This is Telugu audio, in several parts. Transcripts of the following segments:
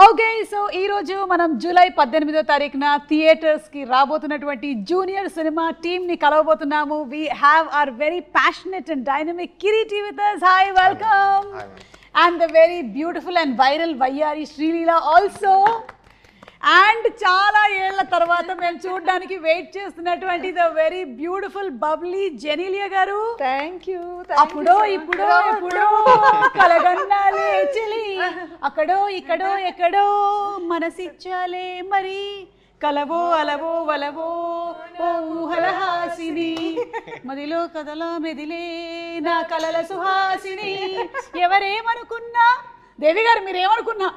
ఓకే సో ఈ రోజు మనం జూలై 18వ తారీఖున థియేటర్స్ కి రాబోతున్నటువంటి జూనియర్ సినిమా టీమ్ ని కలవబోతున్నాము. We have our very passionate and dynamic Kireeti with us. Hi, welcome. And the very beautiful and viral Vayyari Srileela also. And చాలా ఏళ్ల తర్వాత మేము చూడడానికి వెయిట్ చేస్తున్నటువంటి the very beautiful bubbly Genelia garu. Thank you. అప్పుడో ఇప్పుడో ఎప్పుడో కలగన్నాలే చెలి, అక్కడో ఇక్కడో ఎక్కడో మనసిచ్చాలే మరి, కలవో అలవో వలవో ఓ ఊహలహాసిని, మదిలో కదలా మెదిలే నా కలల సుహాసిని. ఎవరేమనుకున్నా దేవి గారు మీరేమనుకున్నా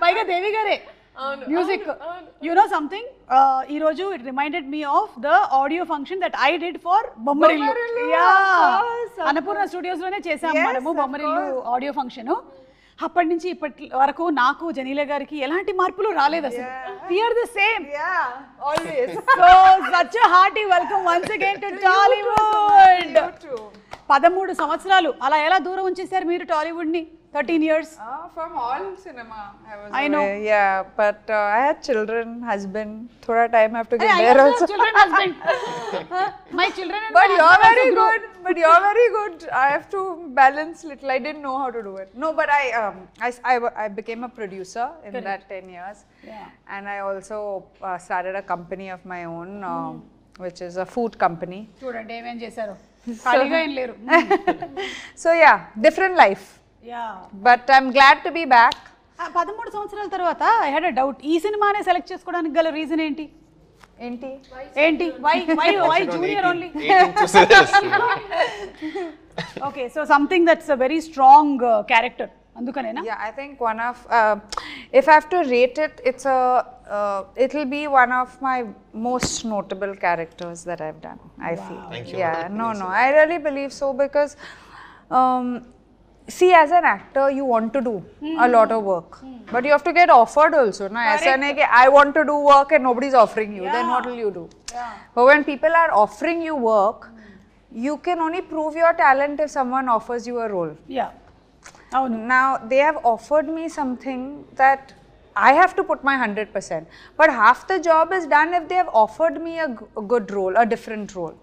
పైగా దేవి గారే మ్యూజిక్. యు నో సంథింగ్, ఈ రోజు it reminded me of the audio function that I did for Bommarillu. Annapurna studios లోనే చేసాము మనము బొమ్మరిల్లు ఆడియో ఫంక్షన్. అప్పటి నుంచి ఇప్పటి వరకు నాకు జనీలియా గారికి ఎలాంటి మార్పులు రాలేదు అసలు. We are the same. Yeah, always. So such a hearty welcome once again to Tollywood. 13 సంవత్సరాలు అలా ఎలా దూరం ఉంచేశారు మీరు టాలీవుడ్ ని? 13 years. From all cinema I know. Yeah, but I had children, husband. Thoda time I have to get there also. Children, husband. My children and But you're very good. But you're very good. I have to balance little. I didn't know how to do it. No, but I became a producer in Correct. that 10 years. Yeah. And I also started a company of my own, which is a food company. చూడండి ఏమేం చేశారు, ఖాళీగా ఏం లేరు. So yeah, different life. Yeah. But I'm glad to be back. 13 సంవత్సరాల తర్వాత ఐ హ్యాడ్ ఎ డౌట్, ఈ సినిమానే సెలెక్ట్ చేసుకోవడానికి గల రీజన్ ఏంటి? ఏంటి why junior only? Okay, so something that's a very strong character, అందుకనేనా? Yeah, I think one of if I have to rate it, it'll be one of my most notable characters that I've done. I feel. Thank you. Yeah, no, I really believe so because see, as an actor you want to do a lot of work, but you have to get offered also. Na aisa nahi ki I want to do work and nobody's offering you. Then what will you do? But when people are offering you work, you can only prove your talent if someone offers you a role. Yeah. అవును. Now they have offered me something that I have to put my 100%, but half the job is done if they have offered me a good role, a different role.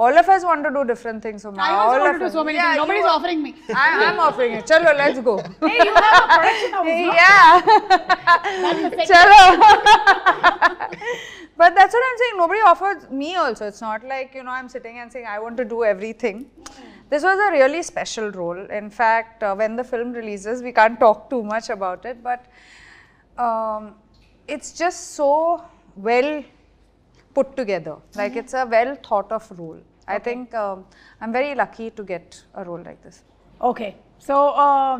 All of us want to do different things. So I also want to do so many things. Nobody's offering me. I'm offering it. Chalo, let's go. Hey, you have a production house, no? Yeah. Chalo. But that's what I'm saying. Nobody offers me also. It's not like, I'm sitting and saying I want to do everything. This was a really special role. In fact, when the film releases, we can't talk too much about it, but it's just so well put together. Like it's a well thought of role. I think I'm very lucky to get a role like this. Okay, so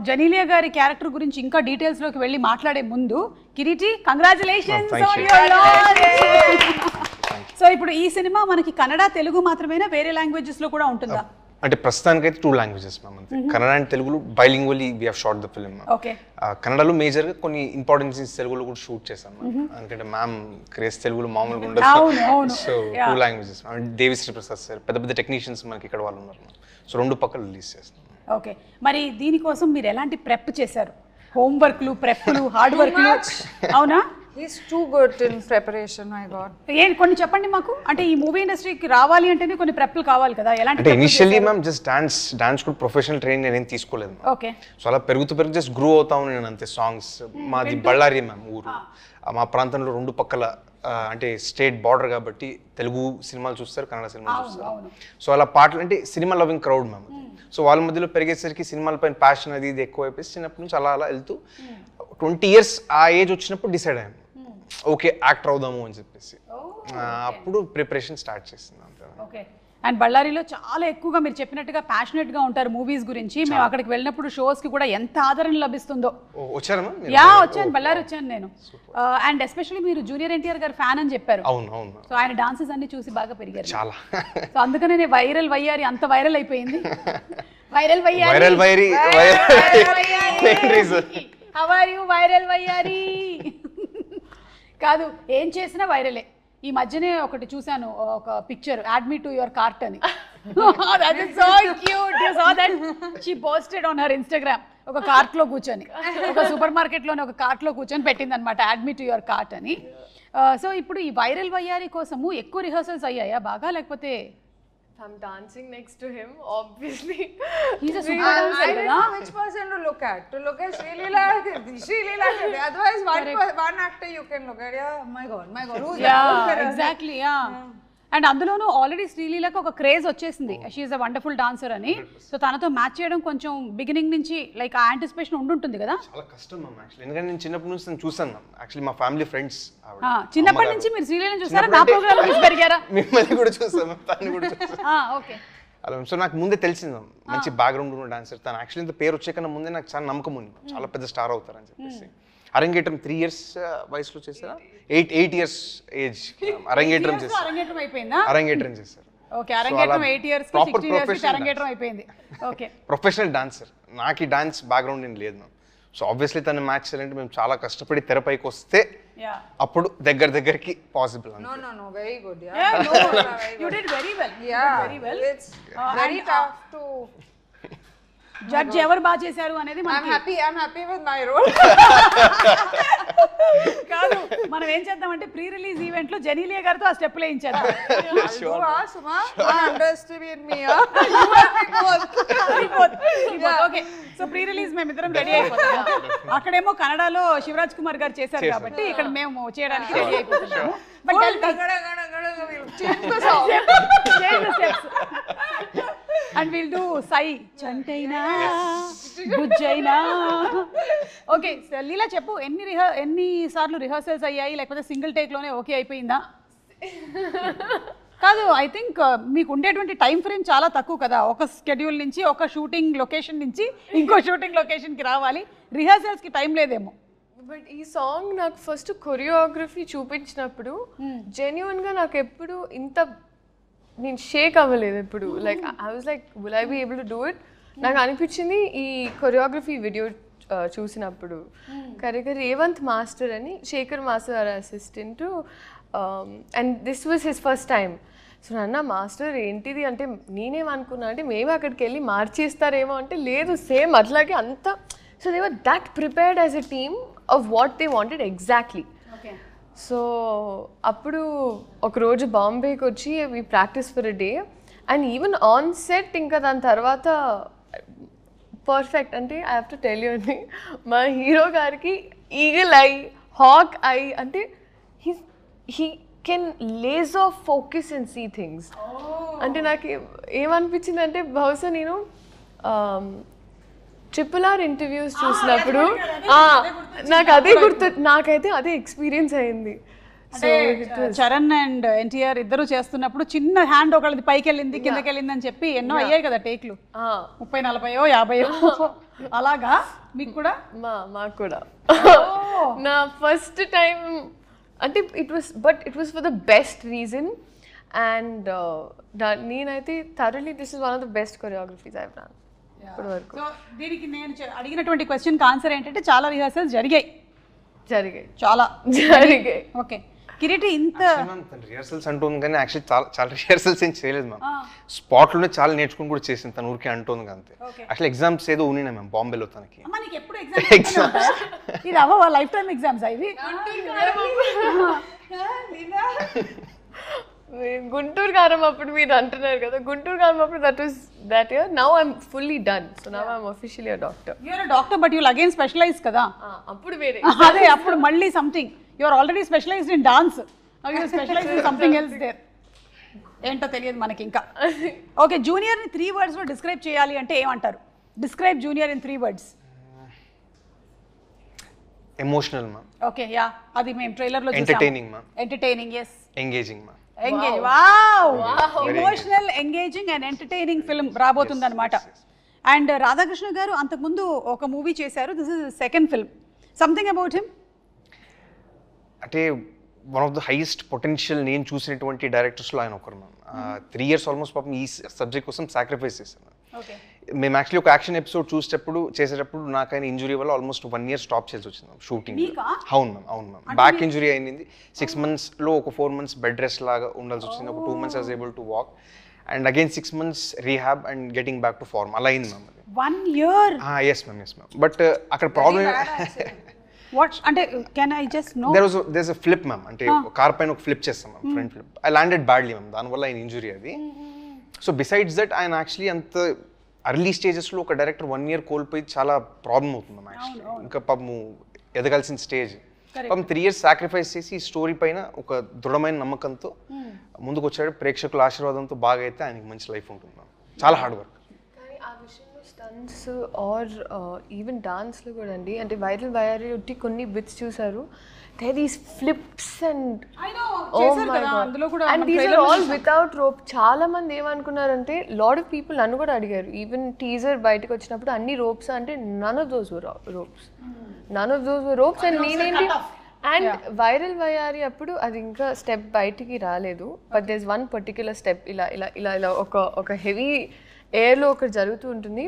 Genelia గారి క్యారెక్టర్ గురించి ఇంకా డీటెయిల్స్ లోకి వెళ్ళి మాట్లాడే ముందు, Kireeti congratulations on your launch. So ఇప్పుడు ఈ సినిమా మనకి కన్నడ తెలుగు మాత్రమేనా, వేరే లాంగ్వేజెస్ లో కూడా ఉంటుందా? అంటే ప్రస్తుతానికి అయితే 2 languages మ్యామ్ అంతే. కన్నడ అండ్ తెలుగులో bilingually we have shot the film. Okay. కన్నడలో మేజర్గా కొన్ని ఇంపార్టెంట్ సీన్స్ తెలుగులో కూడా షూట్ చేశాం మ్యామ్. ఎందుకంటే మ్యామ్ క్రేజ్ తెలుగులో మామూలుగా ఉండదు. So 2 languages. Devi Sri Prasad sir, పెద్ద పెద్ద టెక్నీషియన్స్ మనకి ఇక్కడ వాళ్ళు ఉన్నారు మ్యామ్. సో 2 పక్కలు రిలీజ్ చేస్తాం. ఓకే, మరి దీనికోసం మీరు ఎలాంటి ప్రెప్ చేశారు? హోంవర్క్లు, ప్రెప్లు, హార్డ్ వర్క్లు? అవునా? He's too good in preparation, my God. కొన్ని చెప్పండి మాకు. అంటే ఈ మూవీ ఇండస్ట్రీకి రావాలి అంటేనే కొన్ని ప్రెప్లు కావాలి కదా, ఎలాంటి? అంటే ఇనిషియల్లీ మ్యామ్ జస్ట్ డాన్స్ కూడా ప్రొఫెషనల్ ట్రైనింగ్ నేనేం తీసుకోలేదు మ్యామ్. ఓకే. సో అలా పెరుగుతూ జస్ట్ గ్రో అవుతాను నేను అంతే. సాంగ్స్ మాది బళ్ళారి మ్యామ్ ఊరు. మా ప్రాంతంలో 2 పక్కల అంటే స్టేట్ బార్డర్ కాబట్టి తెలుగు సినిమాలు చూస్తారు, కన్నడ సినిమాలు చూస్తారు. సో అలా పాటలు అంటే cinema loving crowd ma'am. So వాళ్ళ మధ్యలో పెరిగేసరికి సినిమాలపైన ప్యాషన్ అది ఇది ఎక్కువ అయిపోయి చిన్నప్పటి నుంచి అలా వెళ్తూ 20 years ఆ ఏజ్ వచ్చినప్పుడు డిసైడ్ అయ్యాను, ఓకే యాక్టర్ అవుదాము అని చెప్పేసి. అప్పుడు ప్రిపరేషన్ స్టార్ట్ చేసింది అంతే. ఓకే. అండ్ బళ్ళారిలో చాలా ఎక్కువగా మీరు చెప్పినట్టుగా ప్యాషనెట్ గా ఉంటారు మూవీస్ గురించి. మేము అక్కడికి వెళ్ళినప్పుడు షోస్ కి కూడా ఎంత ఆదరణ లభిస్తుందో. వచ్చారా? వచ్చాను, బళ్ళారి వచ్చాను నేను. అండ్ ఎస్పెషల్లీ మీరు జూనియర్ ఎన్టీఆర్ గారి ఫ్యాన్ అని చెప్పారు. అవును. సో ఆయన డాన్సెస్ అన్ని చూసి బాగా పెరిగారు చాలా. సో అందుకనే వైరల్ వయ్యారి అంత వైరల్ అయిపోయింది. వైరల్ వయ్యారి. హౌ ఆర్ యు వైరల్ వయ్యారి? కాదు, ఏం చేసినా వైరలే. ఈ మధ్యనే ఒకటి చూసాను, ఒక picture, add me to your cart అని. That is so cute. You saw that? She posted on her Instagram. ఒక కార్ట్ లో కూర్చొని ఒక సూపర్ మార్కెట్ లోనే ఒక కార్ట్ లో కూర్చొని పెట్టింది అనమాట అడ్మిట్ టు యువర్ కార్ట్ అని. సో ఇప్పుడు ఈ వైరల్ వయ్యారి కోసము ఎక్కువ రిహర్సల్స్ అయ్యాయా బాగా, లేకపోతే I'm dancing next to him, obviously. he's a super dancer I don't కదా. know which person to look at. To look at Sri Leela. Otherwise, one actor you can look at. Yeah, my God. Who's yeah that? Exactly yeah. And అందులోనూ ఆల్రెడీ శ్రీలీలకు ఒక క్రేజ్ వచ్చేసింది, షీఈస్ అ వండర్ఫుల్ డాన్సర్ అని. సో తనతో మ్యాచ్ చేయడం కొంచెం బిగినింగ్ నుంచి లైక్ ఆ యాంటిసిపేషన్ ఉండుంటుంది కదా. చాలా కష్టం మ్యామ్ యాక్చువల్లీ, ఎందుకంటే నేను చిన్నప్పటి నుంచి నేను చూసాను మ్యామ్. యాక్చువల్లీ మా ఫ్యామిలీ ఫ్రెండ్స్ చిన్నప్పటి నుంచి మీరు శ్రీలీలను చూసారా, నా ప్రోగ్రామ్ చూసి పెరిగారా? మిమ్మల్ని కూడా చూసాను, తను కూడా చూసాను. ఓకే. అలా సో నాకు ముందే తెలిసింది మ్యామ్, మంచి బ్యాక్గ్రౌండ్ ఉన్న డాన్సర్ తను. యాక్చువల్లీ ఇంత పేరు వచ్చే కన్నా ముందే నాకు చాలా నమ్మకం ఉంది, చాలా పెద్ద స్టార్ అవుతారని చెప్పేసి. అరంగేట్రం 3 years వయసులో చేశారా, 8 years ఏజ్ అరంగేట్రం చేశారు. అరంగేట్రం అయిపోయిందా? అరంగేట్రం చేశారు. ఓకే, అరంగేట్రం 8 years కి 16 years కి అరంగేట్రం అయిపోయింది. Okay, professional dancer. నాకు ఈ డాన్స్ బ్యాక్గ్రౌండ్ ఏం లేదు మ్యామ్. సో ఆబ్వియస్లీ తను మ్యాచ్ చేయాలంటే మేము చాలా కష్టపడి తెరపైకి వస్తే అప్పుడు దగ్గరికి possible. No, very good. Yeah. Yeah, no, you did very well. Yeah, very well. It's very tough to. Judge ఎవరు బాగా చేశారు అనేది I'm happy with my role. కాదు, మనం ఏం చేద్దామంటే ప్రీ రిలీజ్ ఈవెంట్ లో జెనీలియా గారితో ఆ స్టెప్ వేయించేద్దాం. Suma, underestimate me. Okay, so pre release మేమిద్దరం రెడీ అయిపోతాం. అక్కడేమో కన్నడలో శివరాజ్ కుమార్ గారు చేశారు కాబట్టి ఇక్కడ మేము చేయడానికి రెడీ అయిపోతున్నాము. But and will do Sye చంటైనా బుజ్జైనా. ఓకే లీలా చెప్పు, ఎన్ని సార్లు రిహర్సల్స్ అయ్యాయి, లేకపోతే సింగిల్ టేక్ లోనే ఓకే అయిపోయిందా? కాదు, ఐ థింక్ మీకు ఉండేటువంటి టైం ఫ్రేమ్ చాలా తక్కువ కదా, ఒక స్కెడ్యూల్ నుంచి ఒక షూటింగ్ లొకేషన్ నుంచి ఇంకో షూటింగ్ లొకేషన్కి రావాలి, రిహర్సల్స్కి టైం లేదేమో. బట్ ఈ సాంగ్ నాకు ఫస్ట్ కొరియోగ్రఫీ చూపించినప్పుడు జెన్యున్గా నాకు ఎప్పుడు ఇంత నేను షేక్ అవ్వలేదు ఎప్పుడు. Like I was like will I be able to do it. నాకు అనిపించింది ఈ కొరియోగ్రఫీ వీడియో చూసినప్పుడు రేవంత్ మాస్టర్ అని, Sekhar master assistant, and this was his first time. So నాన్న మాస్టర్ ఏంటిది అంటే నేనేమనుకున్నా అంటే మేము అక్కడికి వెళ్ళి మార్చేస్తారేమో అంటే లేదు, సేమ్ అట్లాగే అంత. So they were that prepared as a team of what they wanted exactly. So అప్పుడు ఒకరోజు బాంబేకి వచ్చి we practice for a day and even on set ఇంకా దాని తర్వాత పర్ఫెక్ట్. అంటే I have to tell you అండి, మా హీరో గారికి ఈగల్ ఐ, హాక్ ఐ, అంటే he can laser focus and see things. అంటే నాకు ఏమనిపించింది అంటే బహుశా నేను RRR ఇంటర్వ్యూస్ చూసినప్పుడు నాకు అదే గుర్తు, నాకైతే అదే ఎక్స్పీరియన్స్ అయింది. చరణ్ అండ్ ఎన్టీఆర్ ఇద్దరు చేస్తున్నప్పుడు చిన్న హ్యాండ్ ఒకళ్ళది పైకి వెళ్ళింది కిందకి వెళ్ళింది అని చెప్పి ఎన్నో అయ్యాయి కదా టేక్లు, 30, 40, 50 అలాగా. మీకు కూడా? మాకు కూడా నా ఫస్ట్ టైం అంటే it was for the best reason. And నేనైతే thoroughly this is one of the best choreographies I have done ఇప్పటి వరకు. సో దీనికి నేను అడిగినటువంటి క్వశ్చన్కి ఆన్సర్ ఏంటంటే చాలా రిహర్సల్స్ జరిగాయి. చాలా జరిగాయి. ఓకే కిరీటి, ఇంత రిహర్సల్స్ అంటుంది కానీ యాక్చువల్లీ చాలా రిహర్సల్స్ ఏం చేయలేదు మ్యామ్. స్పాట్లోనే చాలా నేర్చుకుని కూడా చేసింది తను, ఊరికే అంటుంది అంతే. యాక్చువల్లీ ఎగ్జామ్స్ ఏదో ఉన్నాయి మ్యామ్ బాంబేలో తనకి. ఇది అవ్వ లైఫ్ టైమ్ ఎగ్జామ్స్ ఇవి. గుంటూరు కారం అప్పుడు మీరు అంటున్నారు కదా, గుంటూరు కారం అప్పుడు that year. Now I'm fully done. So now I'm officially a doctor. You're a doctor but you'll again specialize kada. అప్పుడు వేరే అదే అప్పుడు మళ్ళీ something. You're already specialized in dance. Now you're specialized in something else there. ఏంటో తెలియదు మనకి ఇంకా. ఓకే, జూనియర్ ని 3 words లో డిస్క్రైబ్ చేయాలి అంటే ఏమంటారు? Describe junior in 3 words. Emotional ma'am. Okay yeah, అది మేము ట్రైలర్ లో చూసాం. Entertaining ma'am. Entertaining yes. Engaging ma'am. Engage. Wow. Emotional, engaging and entertaining film రాబోతుంది అనమాట. అండ్ రాధాకృష్ణ గారు అంతకుముందు ఒక మూవీ చేశారు, this is second film. Something about him అంటే one of the highest potential నేను చూసినటువంటి డైరెక్టర్స్లో ఆయన ఒకరు మ్యామ్. 3 years ఆల్మోస్ట్ పాపం ఈ సబ్జెక్ట్ కోసం సాక్రిఫైస్ చేశాను. మేము యాక్చువల్లీ ఒక యాక్షన్ ఎపిసోడ్ చేసేటప్పుడు నాకు ఆయన ఇంజురీ వల్ల ఆల్మోస్ట్ 1 year స్టాప్ చేసి వచ్చింది షూటింగ్. అవును మ్యామ్. బ్యాక్ ఇంజురీ అయింది. 6 months ఒక 4 months బెడ్ రెస్ట్ లాగా ఉండాల్సి వచ్చింది. ఒక 2 months I was able to walk. And again 6 months rehab and getting back to form అలా అయింది ma'am. 1 year. Yes ma'am. But అక్కడ ప్రాబ్లమ్ వాట్ అంటే can I just no there's a flip ma'am. అంటే కార్ పైన ఒక ఫ్లిప్ చేస్తాం ma'am, front flip. I landed badly ma'am, దానివల్ల ఆయన ఇంజురీ అది. సో బిసైడ్స్ దట్ ఆయన యాక్చువల్లీ అంత అర్లీ స్టేజెస్లో ఒక డైరెక్టర్ 1 year కోల్పోయి చాలా ప్రాబ్లం అవుతుంది మ్యామ్ యాక్చువల్లీ. ఇంకా పాపము ఎదగాల్సిన స్టేజ్ పాపం 3 years సాక్రిఫైస్ చేసి ఈ స్టోరీ పైన ఒక దృఢమైన నమ్మకంతో ముందుకు వచ్చాడు. ప్రేక్షకుల ఆశీర్వాదంతో బాగా అయితే ఆయనకి మంచి లైఫ్ ఉంటుంది మ్యామ్. చాలా హార్డ్ వర్క్. కానీ ఆ విషయంలో స్టంట్స్ ఆర్ ఈవెన్ డాన్స్లో కూడా అండి, అంటే వైరల్ వయారీ ఒట్టి కొన్ని బిట్స్ చూసారు, there these flips and and these are all without rope. చాలా మంది ఏమనుకున్నారంటే, lot of people నన్ను కూడా అడిగారు, ఈవెన్ టీజర్ బయటకు వచ్చినప్పుడు అన్ని ropes అంటే none of those were ropes and నేనేంటి అండ్ వైరల్ వయారీ అప్పుడు అది ఇంకా స్టెప్ బయటికి రాలేదు, but there is one particular step ఇలా ఇలా ఇలా ఇలా ఒక హెవీ ఎయిర్లో ఒకటి జరుగుతూ ఉంటుంది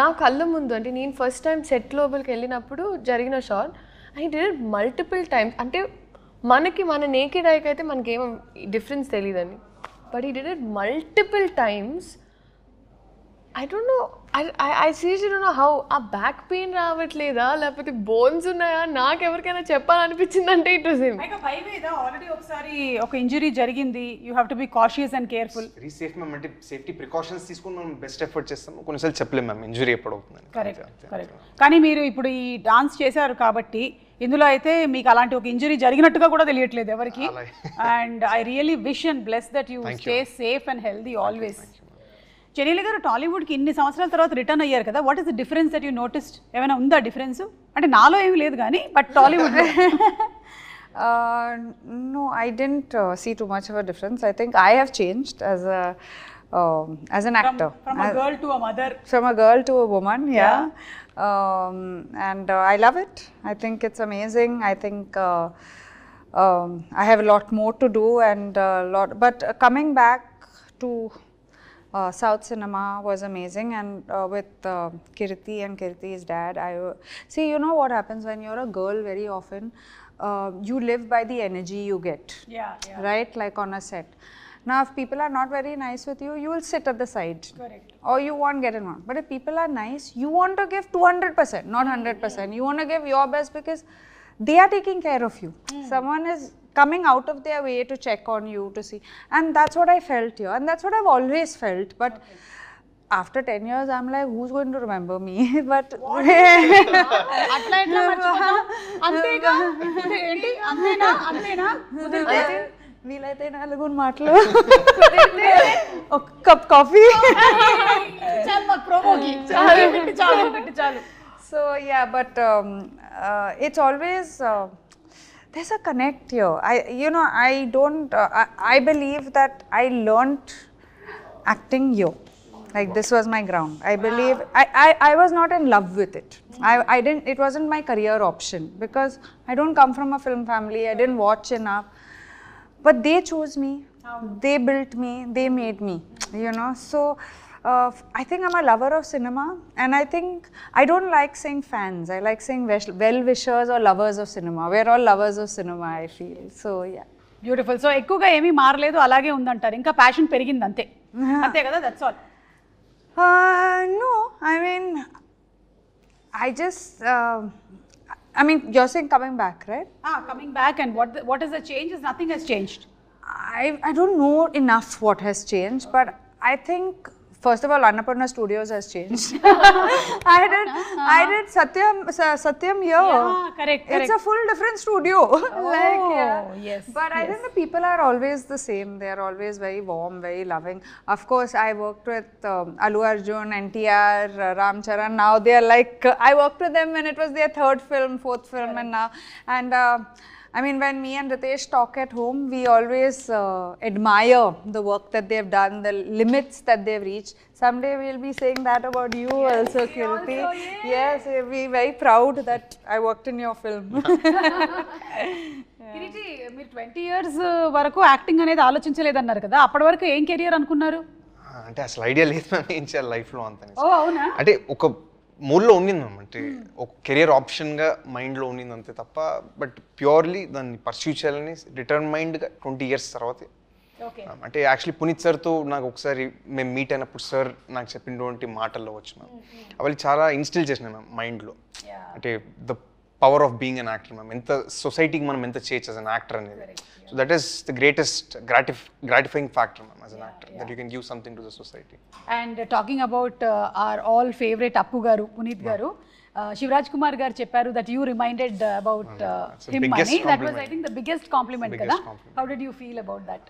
నా కళ్ళ ముందు. అంటే నేను ఫస్ట్ టైం సెట్ లోపలికి వెళ్ళినప్పుడు జరిగిన shot. I did it multiple times. అంటే మనకి మన నేకెడ్ ఐకి అయితే మనకి ఏమో డిఫరెన్స్ తెలియదండి, బట్ ఈ did it multiple times. I don't know, I seriously don't know how. ఆ బ్యాక్ పెయిన్ రావట్లేదా లేకపోతే బోన్స్ ఉన్నాయా, నాకు ఎవరికైనా చెప్పాలనిపించింది అంటే ఇట్ వాస్ హిమ్. ఆల్రెడీ ఒకసారి ఒక ఇంజరీ జరిగింది, you have to be cautious and careful. Very safe ma'am. అంటే సేఫ్టీ ప్రికాషన్స్ తీసుకుని మనం బెస్ట్ ఎఫర్ట్ చేస్తాం. కొన్నిసార్లు చెప్పలేము మ్యామ్ ఇంజరీ ఎప్పుడు అవుతుందని. కరెక్ట్. కానీ మీరు ఇప్పుడు ఈ డాన్స్ చేశారు కాబట్టి ఇందులో అయితే మీకు అలాంటి ఒక ఇంజరీ జరిగినట్టుగా కూడా తెలియట్లేదు ఎవరికి. And I really wish and bless that you stay safe and healthy always. చెన్నీల గారు టాలీవుడ్కి ఇన్ని సంవత్సరాల తర్వాత రిటర్న్ అయ్యారు కదా, what is the difference that you noticed? ఏమైనా ఉందా డిఫరెన్స్? అంటే నాలో ఏమీ లేదు కానీ but Tollywood. No, I didn't see too much of a difference. I think I have changed as an actor. From a girl to a mother. From a girl to a woman, yeah. And I love it. I think it's amazing. I think I have a lot more to do and but coming back to South cinema was amazing, and with Kirti and Kirti's dad, see, you know what happens when you're a girl very often, you live by the energy you get, right? Like on a set. Now if people are not very nice with you, you will sit at the side. Correct. Or you won't get involved. But if people are nice, you want to give 200%, not 100%. You want to give your best because they are taking care of you. Someone is coming out of their way to check on you, to see. And that's what I felt here. And that's what I've always felt. But after 10 years, I'm like, who's going to remember me? But అట్లా ఎట్లా మర్చిపోతాం? అంతేగా ఏంటి అంతేనా కుదిరితే వీలైతే 4 మాటలు, ఒక కప్ కాఫీ, చాలు మాకు ప్రోమోకి చాలు. So yeah, but it's always there's a connect here. I believe that I learnt acting here. Like this was my ground. I believe I was not in love with it. I didn't. It wasn't my career option because I don't come from a film family. I didn't watch enough. But they chose me. They built me. They made me. You know. So I think I'm a lover of cinema, and I think I don't like saying fans. I like saying well-wishers or lovers of cinema. We're all lovers of cinema, I feel. So yeah. Beautiful. So ఎక్కువగా ఏమీ మారలేదు, అలాగే ఉందంటారు, ఇంకా ప్యాషన్ పెరిగింది అంతే కదా? That's all. No, I mean, you're saying coming back, right? Coming back, and what is the change? Nothing has changed. I don't know enough what has changed, but I think first of all, Annapurna Studios has changed. I did Satyam here. Yeah, correct. It's a full different studio. Yes. But I think the people are always the same. They are always very warm, very loving. Of course, I worked with Allu Arjun, NTR, Ram Charan. Now they are like, I worked with them when it was their 3rd film, 4th film, and now. And I mean, when me and Ritesh talk at home, we always admire the work that they've done, the limits that they've reached. Someday we'll be saying that about you also, Kirti. Yes, we'll be very proud that I worked in your film. Kireeti, మీరు 20 years వరకు యాక్టింగ్ అనేది ఆలోచించలేదన్నారు కదా, అప్పటి వరకు ఏం కెరియర్ అనుకున్నారు? అంటే అసలు ఐడియా లేదు మ్యామ్ ఏం చేయాలి లైఫ్లో అంత. అవునా? అంటే ఒక మూడ్లో ఉండింది మ్యామ్, అంటే ఒక కెరియర్ ఆప్షన్గా మైండ్లో ఉండింది అంతే తప్ప, బట్ ప్యూర్లీ దాన్ని పర్స్యూ చేయాలని డిటర్మైండ్గా 20 years తర్వాత అంటే యాక్చువల్లీ పునీత్ సార్తో నాకు ఒకసారి మేము మీట్ అయినప్పుడు సార్ నాకు చెప్పినటువంటి మాటల్లో వచ్చి మ్యామ్ అవి చాలా ఇన్స్టిల్ చేసినాయి మ్యామ్ మైండ్లో. అంటే the power of being an actor ma'am, ఎంత సొసైటీకి మనం ఎంత చేయొచ్చు యాజ్ అన్ యాక్టర్ అనేది. So that is the greatest gratifying factor ma'am as an actor, that you can give something to the society. And talking about our all favourite Appu garu, Puneeth garu, Shivaraj Kumar garu చెప్పారు that you reminded about him అని. That was I think the biggest compliment కదా. How did you feel about that?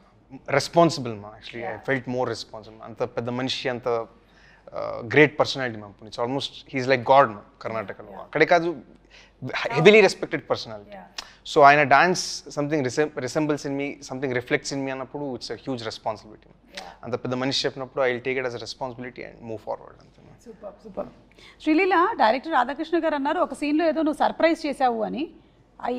Responsible మా, actually I felt more responsible. అంత పెద్ద మనిషి, అంత great personality ma'am Puneeth. Almost he's like god ma'am కర్ణాటకలో. అక్కడే కాదు, హెవీలీ రెస్పెక్టెడ్ పర్సనాలిటీ. సో ఆయన dance something resembles in me, something reflects in me అన్నప్పుడు ఇట్స్ అ హ్యూజ్ రెస్పాన్సిబిలిటీ. అంత పెద్ద మనిషి చెప్పినప్పుడు I will take it as a responsibility and move forward అంతే. Super super. Sreeleela, director Radhakrishna garu అన్నారు ఒక సీన్లో ఏదో నువ్వు సర్ప్రైజ్ చేసావు అని.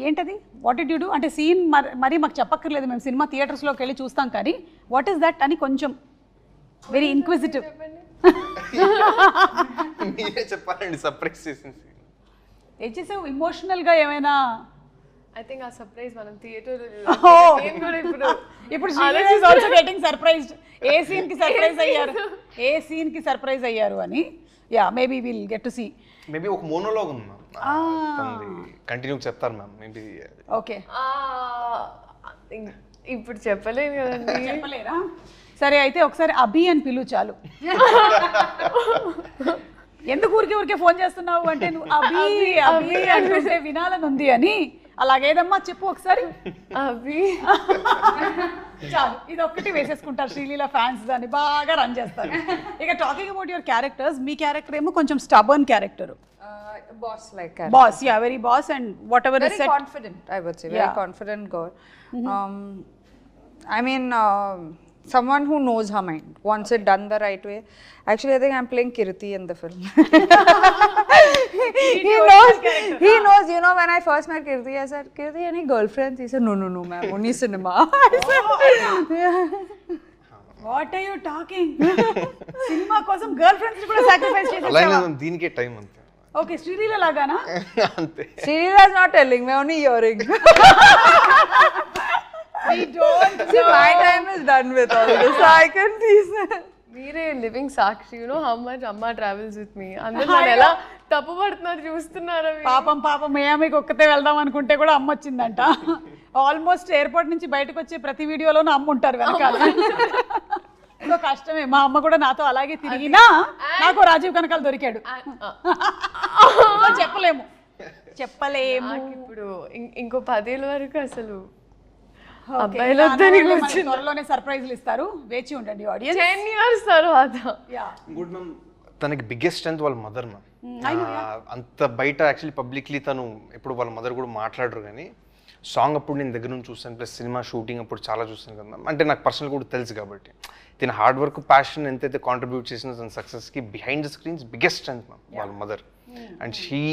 ఏంటది? What did you do? అంటే సీన్ మరీ మాకు చెప్పక్కర్లేదు, మేము సినిమా థియేటర్స్లోకి వెళ్ళి చూస్తాం, కానీ వాట్ ఈస్ దట్ అని కొంచెం వెరీ ఇన్క్విజిటివ్. మీరే చెప్పాలండి సర్ప్రైజ్ చేసిన సీన్. ఏం చేసావు? ఇమోషనల్గా ఏమైనా? ఐ థింక్ ఆ సర్ప్రైజ్ మనం థియేటర్ ఇప్పుడు Sreeleela is also getting surprised. ఏ సీన్కి సర్ప్రైజ్ అయ్యారు, ఏ సీన్కి సర్ప్రైజ్ అయ్యారు అని. Yeah, maybe will get to see. Maybe ఒక మోనోలాగ్ ఉంది మ్యామ్, కంటిన్యూ చెప్తారు మ్యామ్ మేబీ. ఓకే, ఇప్పుడు చెప్పలేను కదండి. చెప్పలేరా? సరే అయితే ఒకసారి అభి అని పిలు చాలు. ఎందుకు ఊరికే ఫోన్ చేస్తున్నావు అంటే నువ్వు అభి అభి అంటుంటే వినాలని ఉంది అని. అలాగేదమ్మా చెప్పు ఒకసారి. అభి చాలు, ఇది ఒక్కటి వేసేసుకుంటారు శ్రీలీల ఫ్యాన్స్, దాన్ని బాగా రన్ చేస్తారు. ఇక talking about your characters, me character ఏమో కొంచెం stubborn character. Boss like Boss, yeah, very boss, and whatever is very said. confident, I would say. Very confident girl. I mean, someone who knows her mind, wants it done the right way. Actually, I think I'm playing Kirti in the film. He knows, you know, when I first met Kirti, I said, Kirti, any girlfriends? He said, no, ma'am, only cinema. What are you talking? Cinema కోసం గర్ల్ ఫ్రెండ్స్ కూడా సాక్రిఫైస్ చేసేసావా? అలాగే దీనికే టైం అంతే. ఓకే, శ్రీలీల లాగానా? అంతే. Srila is not telling me, only hearing. We don't See, my time is done with all this, so I can tease her. మీరే living Sakshi. You know how much అమ్మ ట్రావెల్స్ విత్ మీ. అందరూ నన్ను ఎలా తప్పు పడుతున్నారు చూస్తున్నారా? పాపం మియామికి ఒక్కతే వెళ్దాం అనుకుంటే కూడా అమ్మ వచ్చిందంట. ఆల్మోస్ట్ ఎయిర్పోర్ట్ నుంచి బయటకు వచ్చే ప్రతి వీడియోలోనూ అమ్మ ఉంటారు వెనకాల. సో కష్టమే. మా అమ్మ కూడా నాతో అలాగే తిరిగినా నాకు రాజీవ్ కనకాల దొరికాడు. చెప్పలేము. ఇప్పుడు ఇంకో 10 ఏళ్ళ వరకు అసలు త్వరలోనే సర్ప్రైజ్లు ఇస్తారు, వేచి ఉండండి ఆడియన్స్. 10 years తర్వాత. గుడ్ మ్యామ్, తనకి బిగ్గెస్ట్ స్ట్రెంత్ వాళ్ళ మదర్ మ్యామ్. అంత బయట యాక్చువల్లీ పబ్లిక్లీ తను ఎప్పుడు వాళ్ళ మదర్ కూడా మాట్లాడరు, కానీ సాంగ్ అప్పుడు నేను దగ్గర నుంచి చూస్తాను, ప్లస్ సినిమా షూటింగ్ అప్పుడు చాలా చూస్తాను కదా మ్యామ్. అంటే నాకు పర్సనల్ కూడా తెలుసు కాబట్టి తన హార్డ్ వర్క్, ప్యాషన్ ఎంతైతే కాంట్రిబ్యూట్ చేసిన తన సక్సెస్కి behind the screens biggest strength ma'am వాళ్ళ mother. And she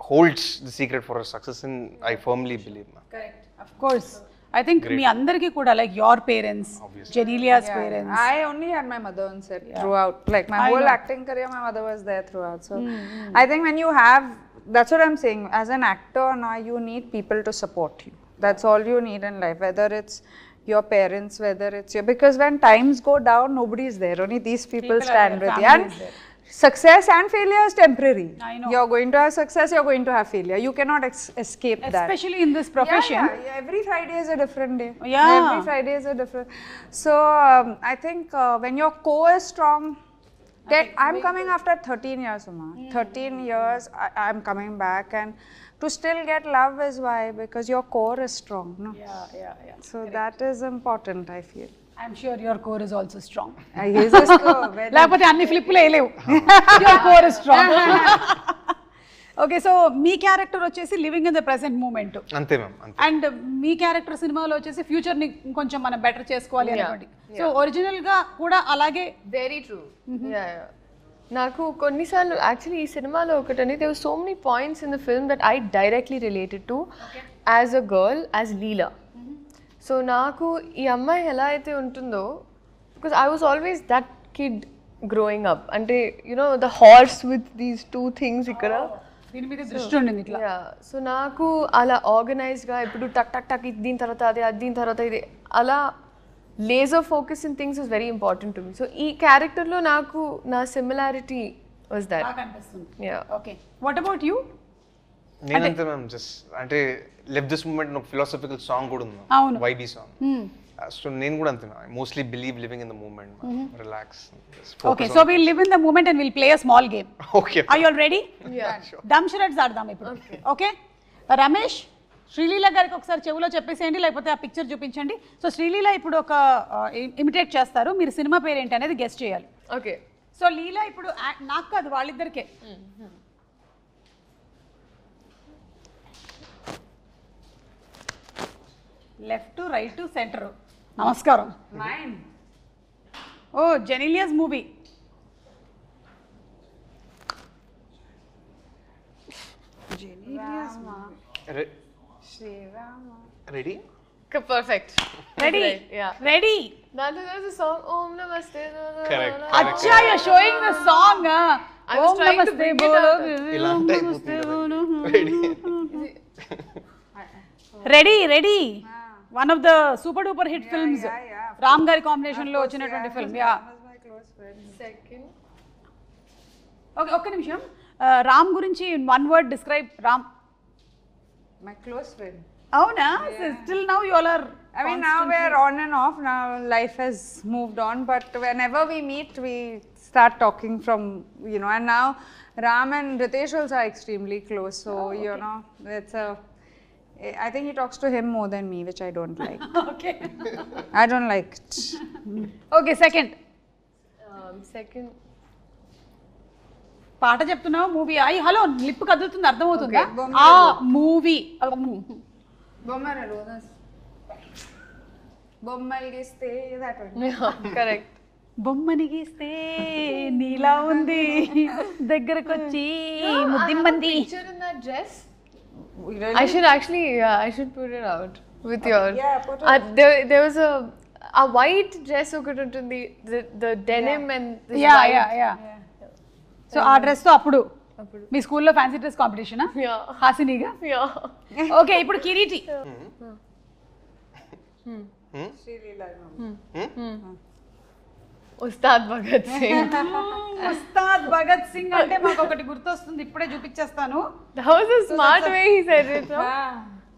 holds the secret for her success in I firmly believe ma'am. Correct, of course. I think మీ అందరికీ కూడా like your parents, Genelia's parents. I only had my mother on set throughout. Like my whole acting career, my mother was there throughout. So I think when you have, that's what I'm saying. As an actor now, you need people to support you. That's all you need in life. Whether it's your parents, whether it's your, because when times go down, nobody is there. Only these people stand with you. And success and failure is temporary. I know. You're going to have success, you're going to have failure. You cannot escape that. Especially in this profession. Yeah, every Friday is a different day. Yeah. Every Friday is a different. So I think when your core is strong, I'm coming after 13 years, Uma. 13 years, I'm coming back, and to still get love is why, because your core is strong. No? Yeah. So that is important, I feel. I'm sure your core is also strong. His is very. లేకపోతే అన్ని ఫ్లిప్లు వేయలేవు. Your core is strong. Okay, so మీ క్యారెక్టర్ వచ్చేసి living in the present moment. అంతే మ్యామ్, అంతే. అండ్ మీ క్యారెక్టర్ సినిమాలో వచ్చేసి ఫ్యూచర్ ని కొంచెం మనం బెటర్ చేసుకోవాలి అనుకోండి. సో ఒరిజినల్ గా కూడా అలాగే. Very true. నాకు కొన్నిసార్లు యాక్చువల్లీ ఈ సినిమాలో ఒకటని there were so many points in the film that I directly related to as a girl, as Leela. So నాకు ఈ అమ్మాయి ఎలా అయితే ఉంటుందో, because I was always that kid growing up. అంటే you know the horse with these 2 things ఇక్కడ దీని మీద దృష్టి ఉండింది ఇట్లా. సో నాకు అలా ఆర్గనైజ్గా ఇప్పుడు టక్ టక్ టక్ దీని తర్వాత అది, దీని తర్వాత ఇది, అలా laser focus in things is very important to me. So ee character lo naku na similarity was that. బాగా అనిపిస్తుంది. Yeah. ఓకే, వాట్ అబౌట్ యూ? నేనంతే మ్యామ్ జస్ట్ అంటే లివ్ దిస్ మూమెంట్ ఒక ఫిలాసఫికల్ సాంగ్ కూడా ఉంది అవును. వైబీ సాంగ్. సో నేను కూడా అంతే mostly believe living in the moment, relax. Okay, so will live in the moment and will play a small game. Okay, are you all ready? Yeah. Dumb charades ఆడదాం ఇప్పుడు. ఓకే, రమేష్ శ్రీలీల గారికి ఒకసారి చెవులో చెప్పేసేయండి, లేకపోతే ఆ పిక్చర్ చూపించండి. సో శ్రీలీల ఇప్పుడు ఒక ఇమిటేట్ చేస్తారు, మీరు సినిమా పేరు ఏంటి అనేది గెస్ట్ చేయాలి. Okay. సో లీలా ఇప్పుడు నాకు కాదు, వాళ్ళిద్దరికే. Left right centre. నమస్కారం. ఓ జెనిలియస్ movie. Ready? Perfect. Ready? Yeah. Ready? There's a song Om Namaste. Correct. అచ్చా, you are showing the song. I was trying to bring it out. ఇలా అంటే ready? Ready ready one of the super duper hit films, Ram గారి కాంబినేషన్ లో వచ్చినటువంటి ఫిల్మ్. Yeah, Second. ఓకే, ఒక్క నిమిషం. రామ్ గురించి one word describe. Ram My close friend. అవునా? Still now you all are, I mean, now we're on and off. Now life has moved on, but whenever we meet, we start talking from, you know, and now Ram and Ritesh also are extremely close. So, you know, it's a, I think he talks to him more than me, which I don't like. Okay I don't like it. Okay. Second Second. పాట చెప్తున్నావు, మూవీ. అయ్యి హలో, లిప్ కదులుతుంది, అర్థమవుతుందా? Okay. ఆ movie. Bommal giste, that one. Yeah, correct. బొమ్మని గీస్తే నీలా ఉంది, దగ్గరకొచ్చి ముద్దిమ్మంది. Picture in that dress. Really? I should actually, yeah, I should put it out with your. Yeah, put it. There was a white dress ఒకటి ఉంటుంది, the denim and this yeah white. Yeah yeah. So ఆ డ్రెస్ తో అప్పుడు మీ స్కూల్లో fancy dress competition Yeah. హాసినిగా. Yeah. Okay, ఇప్పుడు Kireeti. Ustad Bhagat Singh. Ustaad Bhagat Singh అంటే మాకు ఒకటి గుర్తొస్తుంది, ఇప్పుడే చూపించేస్తాను. That was a smart way he said it. No?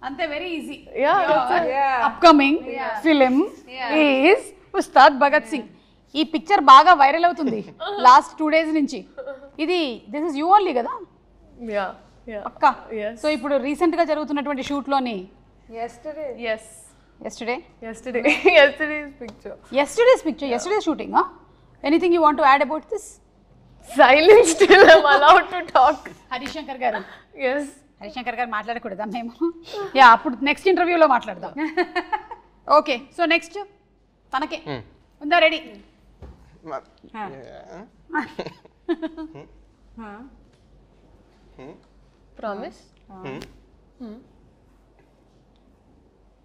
అంతే, very easy. Yeah, that's it. Upcoming film is Ustaad Bhagat Singh. ఈ పిక్చర్ బాగా వైరల్ అవుతుంది లాస్ట్ 2 days నుంచి. ఇది దిస్ ఇస్ యూ ఓన్లీ కదా Yeah. Yeah. అక్క? Yes. సో ఇప్పుడు రీసెంట్ గా జరుగుతున్నటువంటి షూట్ లోని Yesterday. Yes. Yesterday's picture. yesterday's picture, yesterday's shooting. Anything you want to add about this? Silence till I'm allowed to talk. Harishankar గారు. Yes. హరిశంకర్ గారు మాట్లాడకూడదా మేము? యా, అప్పుడు నెక్స్ట్ ఇంటర్వ్యూలో మాట్లాడదాం. ఓకే, సో నెక్స్ట్ తనకే ఉందా? రెడీ? Promise?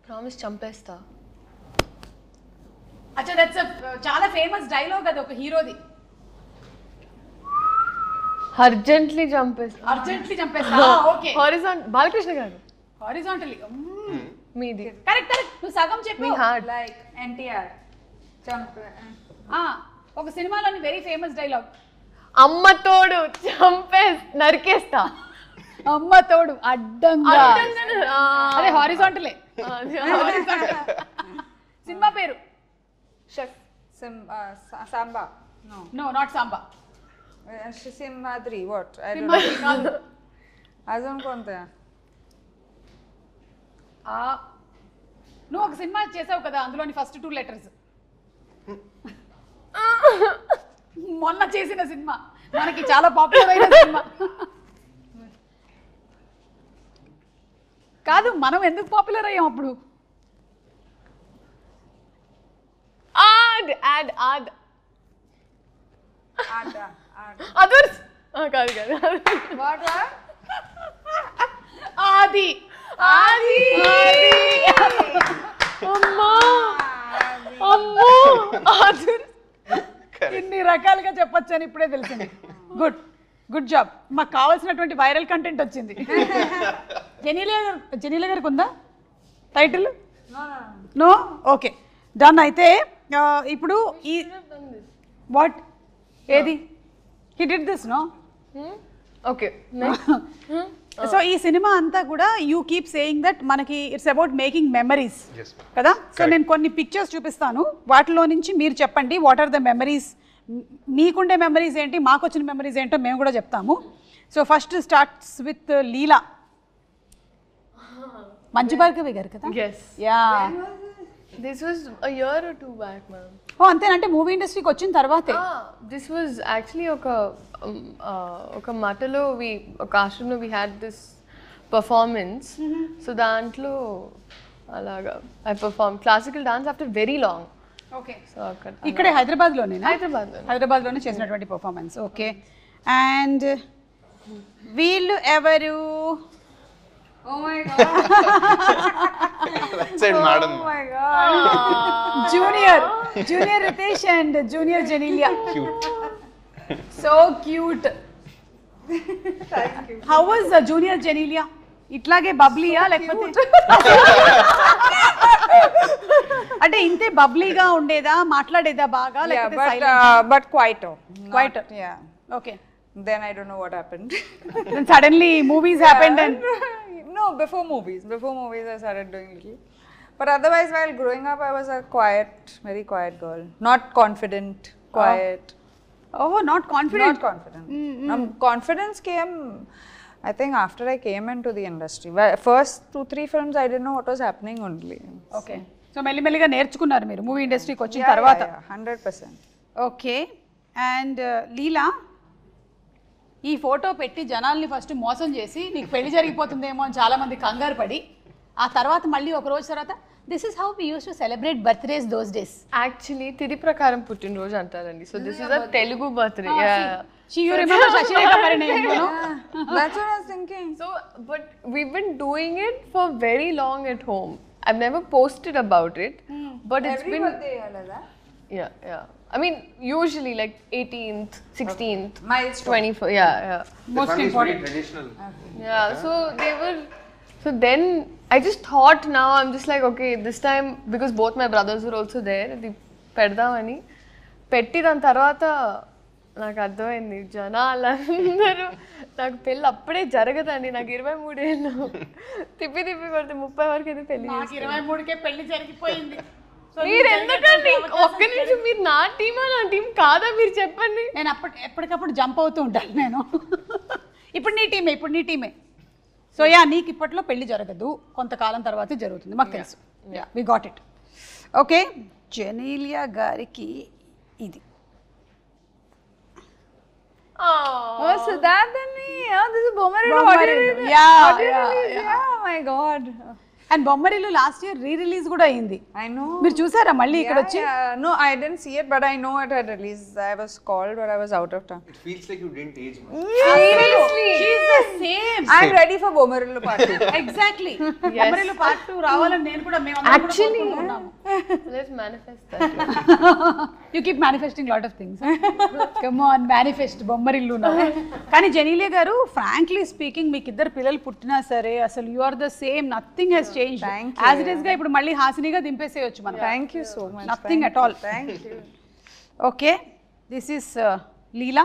Promise చంపేస్తా. అచ్చా, దట్స్ చాలా ఫేమస్ డైలాగ్ అది, ఒక హీరోది. అర్జెంట్లీ చంపేస్తా. అర్జెంట్లీ చంపేస్తా. Okay, horizontal. Balakrishna garu. Horizontally. మీది. కరెక్ట్ కరెక్ట్, నువ్వు సగం చెప్పు. మీ హార్ట్. Like NTR. ఒక సినిమాలోని వెరీ ఫేమస్ డైలాగ్. అమ్మ తోడు నరికేస్తా. అమ్మ తోడు అడ్డంగా. అదే హారిజాంటలే. సినిమా పేరు? Chef. Samba. No, not Samba. Simhadri. What? I don't Simhadri కాదు. know. Azon konta? నువ్వు ఒక సినిమా చేసావు కదా, అందులోని ఫస్ట్ 2 letters. మొన్న చేసిన సినిమా, మనకి చాలా పాపులర్ అయిన సినిమా కాదు. మనం ఎందుకు పాపులర్ అయ్యాం అప్పుడు? Ad. Ada. అదర్స్. కాదు కాదు. What? ఆది. అమ్మా అమ్మో అదర్స్. ఇన్ని రకాలుగా చెప్పొచ్చు అని ఇప్పుడే తెలిసింది. Good job. మాకు కావాల్సినటువంటి వైరల్ కంటెంట్ వచ్చింది. జెనీలియా గారికి ఉందా టైటిల్? నో. ఓకే, డన్ అయితే ఇప్పుడు ఈ వాట్ ఏది he did this no okay so ఈ సినిమా అంతా కూడా యూ కీప్ సేయింగ్ దట్ మనకి ఇట్స్ అబౌట్ మేకింగ్ మెమరీస్ కదా. సో నేను కొన్ని పిక్చర్స్ చూపిస్తాను, వాటిలో నుంచి మీరు చెప్పండి వాట్ ఆర్ ద మెమరీస్, మీకుండే మెమరీస్ ఏంటి, మాకు వచ్చిన మెమరీస్ ఏంటో మేము కూడా చెప్తాము. So first starts with Leela. Manchu Bhargavi garu కదా. yes yeah this was a year or two back ma'am. Oh అంతేనంటే మూవీ ఇండస్ట్రీకి వచ్చిన తర్వాతే. this was actually ఒక మాటలో ఒక ఆశ్రమంలో we had this performance. So దాంట్లో అలాగా I performed classical dance after very long. Okay so అక్కడ ఇక్కడే హైదరాబాద్లోనేనా? హైదరాబాద్లో హైదరాబాద్లోనే చేసినటువంటి పర్ఫార్మెన్స్. ఓకే. అండ్ వీళ్ళు ఎవరు? Madam junior Riteish and junior Genelia. So cute. How was junior Genelia? ఇట్లాగే బబ్లీయా లేకపోతే అంటే ఇంతే బబ్లీగా ఉండేదా, మాట్లాడేదా బాగా లేకపోతే but quieter. Quieter. Yeah. Okay. Then I don't know what happened. Then suddenly movies happened and no, before movies I started doing little. But otherwise while growing up I was a quiet, very quiet girl. Not confident, quiet. oh not confident. Not confident. Confidence came I think after I came into the industry. First 2-3 films I didn't know what was happening only. Okay. So మెల్లిమెల్లిగా నేర్చుకున్నారు మీరు మూవీ ఇండస్ట్రీకి వచ్చిన తర్వాత. 100%. ఓకే. అండ్ లీలా, ఈ ఫోటో పెట్టి జనాల్ని ఫస్ట్ మోసం చేసి నీకు పెళ్లి జరిగిపోతుందేమో అని చాలా మంది కంగారు పడి, ఆ తర్వాత మళ్ళీ ఒక రోజు తర్వాత this is how we use to celebrate birthdays those days. Actually తిథి ప్రకారం పుట్టినరోజు అంటారండి. So this is a Telugu birthday. You remember Shashireka Parinayam, you know? That's what I was thinking. So but we've been doing it for very long at home. I've never posted about it, but it's Every been birthday halala. yeah I mean usually like 18th 16th Milestone. 24 yeah Most important. Traditional. yeah so they were so then I just thought now I'm just like okay this time because both my brothers were also there అది పెడదామని పెట్టి దాని తర్వాత నాకు అర్థమైంది జనాలందరూ నాకు పెళ్ళి అప్పుడే జరగదండి, నాకు 23 ఏళ్ళు తిప్పి కొడితే 30 వరకు అయితే పెళ్లి. 23కే పెళ్లి జరిగిపోయింది. మీరు ఎందుకండి ఒక్క నిమిషం, మీరు నా టీమా నా టీం కాదా మీరు చెప్పండి. నేను ఎప్పటికప్పుడు జంప్ అవుతూ ఉంటాను నేను. ఇప్పుడు నీ టీమే. సో యా నీకు ఇప్పట్లో పెళ్లి జరగదు, కొంతకాలం తర్వాత జరుగుతుంది, మాకు తెలుసు. Yeah we got it. Okay. Genelia గారికి ఇది. Oh, so that then this is Bommarillu. Yeah, my God. And Bommarillu last year re-release కూడా అయింది. I know. మీరు చూసారా మళ్ళీ ఇక్కడ వచ్చి? No, I didn't see it, but I know it had released. I was called, but I was out of town. It feels like you didn't age much. Seriously, she's the same. I'm ready for Bommarillu part 2. Exactly. Bommarillu part 2 రావాలని నేను కూడా Actually, let's manifest that. You keep manifesting lot of things. Come on, manifest Bommarillu now. కానీ జెనీలియా గారు ఫ్రాంక్లీ స్పీకింగ్ మీకు ఇద్దరు పిల్లలు పుట్టినా సరే అసలు you are the same, nothing has changed. As it is గా ఇప్పుడు మళ్ళీ హాసినిగా దింపేసేయొచ్చు మనం. Thank you so much. Nothing at all. Thank you. Okay, this is Leela.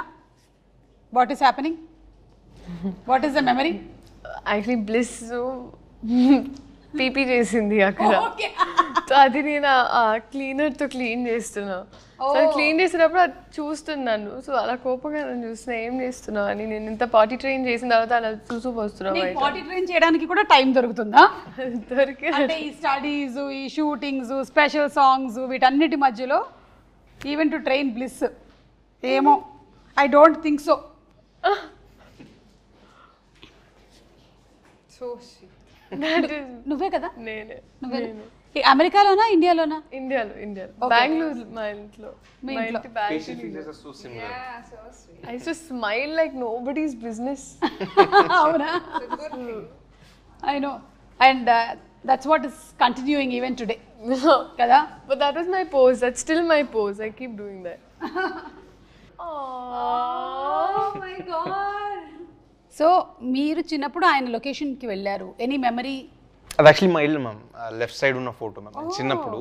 What is happening? What is the memory? Actually Bliss PP చేసింది అక్కడ. Okay. సో అది నేను క్లీనర్తో క్లీన్ చేస్తున్నా. సో క్లీన్ చేసినప్పుడు అది చూస్తున్నాను. సో అలా కోపంగా నన్ను చూస్తున్నా, ఏం చేస్తున్నావు అని. నేను ఇంత పార్టీ ట్రైన్ చేసిన తర్వాత అలా చూస్తూ వస్తున్నా. పార్టీ ట్రైన్ చేయడానికి కూడా టైం దొరుకుతుందా? దొరికి అంటే ఈ స్టడీస్, ఈ షూటింగ్స్, స్పెషల్ సాంగ్స్ వీటన్నిటి మధ్యలో ఈవెన్ టు ట్రైన్ బ్లిస్ ఏమో I don't think so. So sweet. నువ్వే కదా? నేనే. అమెరికాలోనా ఇండియాలోనా? ఇండియాలో బెంగళూరు మా ఇంట్లో. మీ ఇంట్లో Facial features are so similar. Yeah, so sweet. I used to smile like nobody's business. అవునా? It's a good thing. I know. And that's what is continuing even today. కదా? But that was my pose. That's still my pose. I keep doing that. Oh my God. So మీరు చిన్నప్పుడు ఆయన లొకేషన్కి వెళ్ళారు, ఎనీ మెమరీ? అది యాక్చువల్లీ మా ఇల్లు మ్యామ్, లెఫ్ట్ సైడ్ ఉన్న ఫోటో మ్యామ్ చిన్నప్పుడు.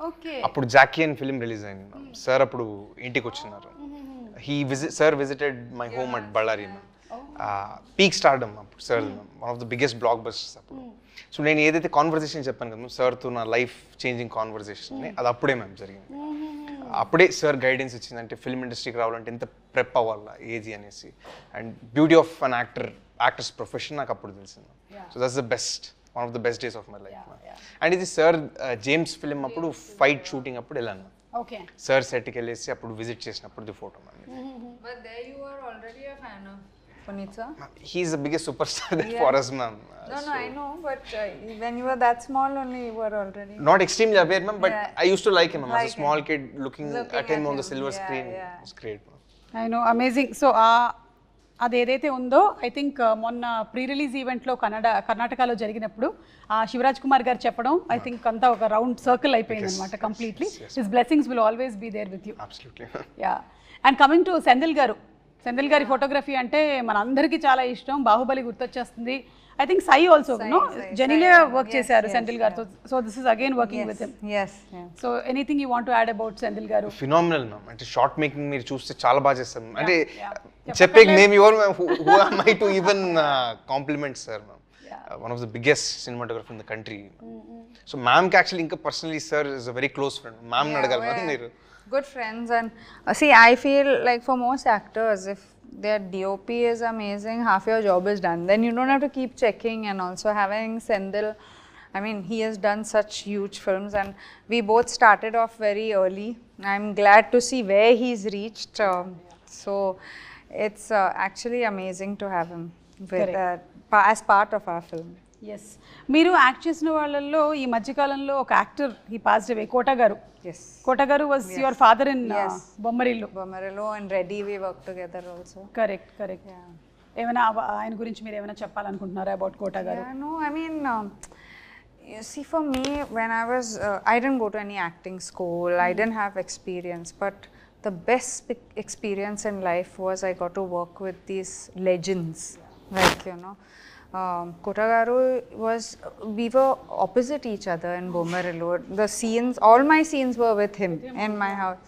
ఓకే అప్పుడు జాకీ అని ఫిలిం రిలీజ్ అయింది మ్యామ్. సార్ అప్పుడు ఇంటికి వచ్చినారు. Sir visited my home at Bellary ma'am. Peak stardom అప్పుడు sir one of the biggest blockbusters అప్పుడు. సో నేను ఏదైతే కాన్వర్సేషన్ చెప్పాను కదా సార్తో నా లైఫ్ చేంజింగ్ కాన్వర్సేషన్ అది అప్పుడే మ్యామ్ జరిగింది. అప్పుడే సార్ గైడెన్స్ ఇచ్చిందంటే ఫిల్మ్ ఇండస్ట్రీకి రావాలంటే ఎంత ప్రెప్ అవ్వాలా ఏది అనేసి, and beauty of an actors profession నాకు అప్పుడు తెలిసింది. So that's the best, one of the best days of my life. And ఇది సార్ జేమ్స్ ఫిలిం అప్పుడు ఫైట్ షూటింగ్ అప్పుడు వెళ్ళాను. ఓకే సార్ సెట్కి వెళ్ళేసి అప్పుడు విజిట్ చేసినప్పుడు photo ma'am. But there you are already a fan of Puneet sir. He's the biggest superstar there for us, ma'am. No, I know, but when you were that small only, you were already. Not extremely aware, ma'am, but I used to like him, ma'am. As Like a small kid, looking at him on the silver Yeah, screen, yeah. was great, ma'am. I know amazing. So అది ఏదైతే ఉందో ఐ థింక్ మొన్న ప్రీ రిలీజ్ ఈవెంట్లో కర్ణాటకలో జరిగినప్పుడు శివరాజ్ కుమార్ గారు చెప్పడం ఐ థింక్ అంతా ఒక రౌండ్ సర్కిల్ అయిపోయింది అనమాట completely. His blessings will always be there with you. Absolutely. Yeah. And coming to Senthil garu, Senthil గారి ఫోటోగ్రఫీ అంటే మన అందరికీ చాలా ఇష్టం. బాహుబలి గుర్తొచ్చేస్తుంది. I think Sye also no Genelia work చేశారు సెంధిల్ గారితో. So this is again working with him. Yes. So anything you want to add about Senthil garu? Phenomenal, ma'am. అంటే షార్ట్ మేకింగ్ మీరు చూస్తే చాలా బాగా చేస్తారు, ma'am. అంటే చెప్పేకి మేము ఎవరు who am I to even compliment sir, ma'am. One of the biggest cinematographers in the country. So ma'am ki actually inka personally sir is a very close friend. Ma'am ni adagalu, ma'am మీరు. Good friends, and see, I feel like for most actors, if their DOP is amazing, half your job is done. Then you don't have to keep checking. And also having Sendil, I mean, he has done such huge films, and we both started off very early. I'm glad to see where he's reached. So it's actually amazing to have him with, as part of our film. Yes. మీరు యాక్ట్ చేసిన వాళ్ళల్లో ఈ మధ్యకాలంలో ఒక యాక్టర్ ఈ పాస్డ్ అవే, కోట గారు. Yes. కోట గారు was your father in Bommarillu. Bomarillo and Reddy, we worked together also. Correct correct. ఏమైనా ఆయన గురించి మీరు ఏమైనా చెప్పాలనుకుంటున్నారా అబౌట్ కోట గారు? Yeah, no, I mean, you see, for me, when I was, I didn't go to any acting school, I didn't have experience, but the best experience in life was I got to work with these legends, like, you know, Kota garu was, we were opposite each other in Bomarillo. The scenes, all my scenes were with him in my house.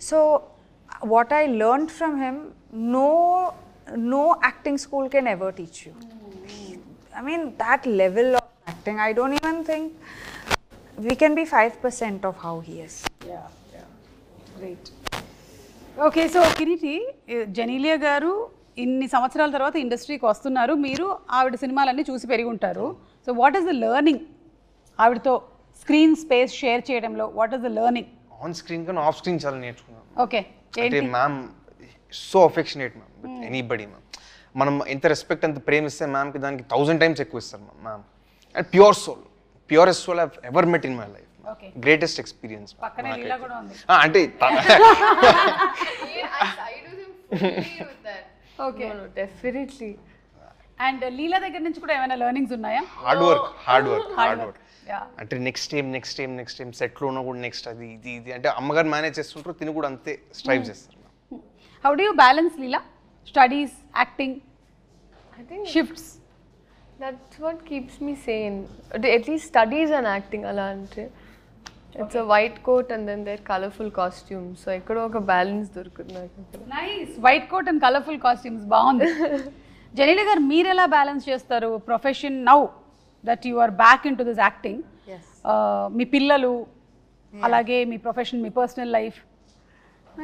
So what I learned from him, no acting school can ever teach you. I mean, that level of acting, I don't even think we can be 5% of how he is. Yeah. Great. Okay. So Kireeti, Genelia గారు ఇన్ని సంవత్సరాల తర్వాత ఇండస్ట్రీకి వస్తున్నారు. మీరు ఆవిడ సినిమాలన్నీ చూసి పెరిగి ఉంటారు. So what is the learning ఆవిడతో స్క్రీన్ స్పేస్ షేర్ చేయడంలో? What is the learning? On screen కన్నా ఆఫ్ స్క్రీన్ చాలా నేర్చుకున్నాను. ఓకే. అంటే ma'am so affectionate ma'am with anybody ma'am. మనం ఎంత రెస్పెక్ట్ అంత ప్రేమిస్తే మ్యామ్కి దానికి 1000 times ఎక్కువ ఇస్తారు మ్యామ్. And purest soul I ever met in my life. Greatest experience. పక్కనే లీలా కూడా ఉంది. అంటే ఓకే. డెఫినెట్లీ. అండ్ లీలా దగ్గర నుంచి కూడా ఏమైనా లెర్నింగ్స్ ఉన్నాయా? Hard work. అంటే నెక్స్ట్ టైం సెట్లో ఉన్న కూడా నెక్స్ట్ అది ఇది అంటే అమ్మగారు మేనేజ్ చేస్తుంటారు, తిని కూడా అంతే స్ట్రైవ్ చేస్తారు. How do you balance Leela studies, acting, I think shifts? that's what keeps me sane. At least studies and acting ala ante. It's a white coat and then they're colorful costumes. So ikkada oka balance dorukundi naku. Nice. White coat and colourful costumes బాగుంది. జెనీలియా గారు, మీరు ఎలా బ్యాలెన్స్ చేస్తారు profession now that you are back in to this acting? మీ పిల్లలు, అలాగే మీ ప్రొఫెషన్, మీ personal life?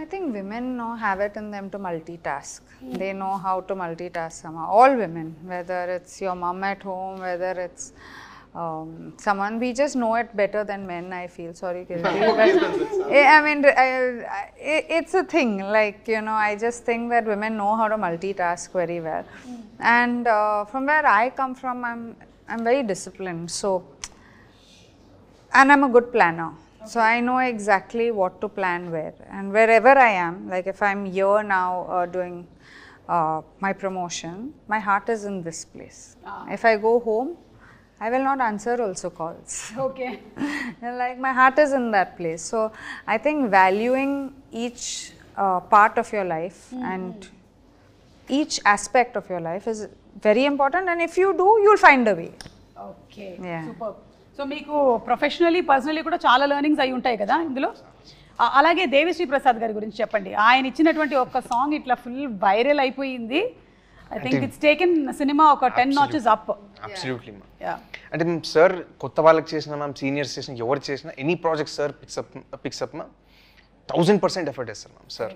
I think women have it in them to multitask. They know how to multitask somehow. All women, whether it's your mom at home, whether it's someone, we just know it better than men, I feel. Sorry, Kirti. I mean, it's a thing. Like, you know, I just think that women know how to multitask very well. And from where I come from, I'm very disciplined. So, and I'm a good planner. So I know exactly what to plan where, and wherever I am, like if I'm here now doing my promotion, my heart is in this place. If I go home, I will not answer also calls. Okay. Like my heart is in that place. So I think valuing each part of your life and each aspect of your life is very important, and if you do, you'll find a way. Okay. Yeah. Super. So మీకు ప్రొఫెషనలీ పర్సనలీ కూడా చాలా లెర్నింగ్స్ అయి ఉంటాయి కదా ఇందులో. అలాగే దేవిశ్రీ ప్రసాద్ గారి గురించి చెప్పండి. ఆయన ఇచ్చినటువంటి ఒక సాంగ్ ఇట్లా ఫుల్ వైరల్ అయిపోయింది. I think it's taken cinema ఒక 10 notches అప్. Absolutely ma'am. అంటే మేము సార్ కొత్త వాళ్ళకి చేసిన మ్యామ్, సీనియర్స్ చేసిన ఎవరు చేసిన any project sir picks up ma'am 1000% effort వేస్తారు ma'am sir.